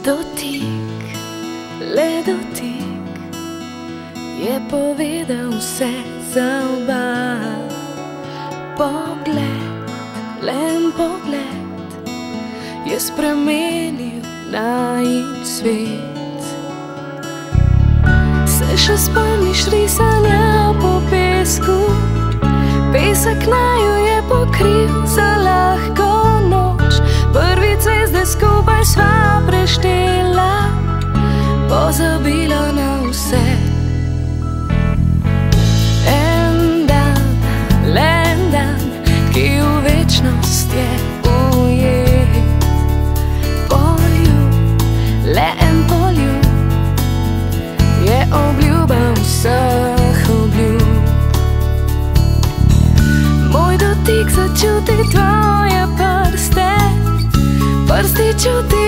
Dotik, le dotik je povedal vse za oba. Pogled, len pogled je spremenil najin svet. Se še spomniš risanja po pesku? Pesek naju je pokril za lahko noč. Prvi zvezde skupaj sva preštela, pozabila na vse. En dan, len dan, ki v večnost je ujet. Poljub, le en poljub je obljuba vseh obljub. Moj dotik začuti tvoje prste, prsti čuti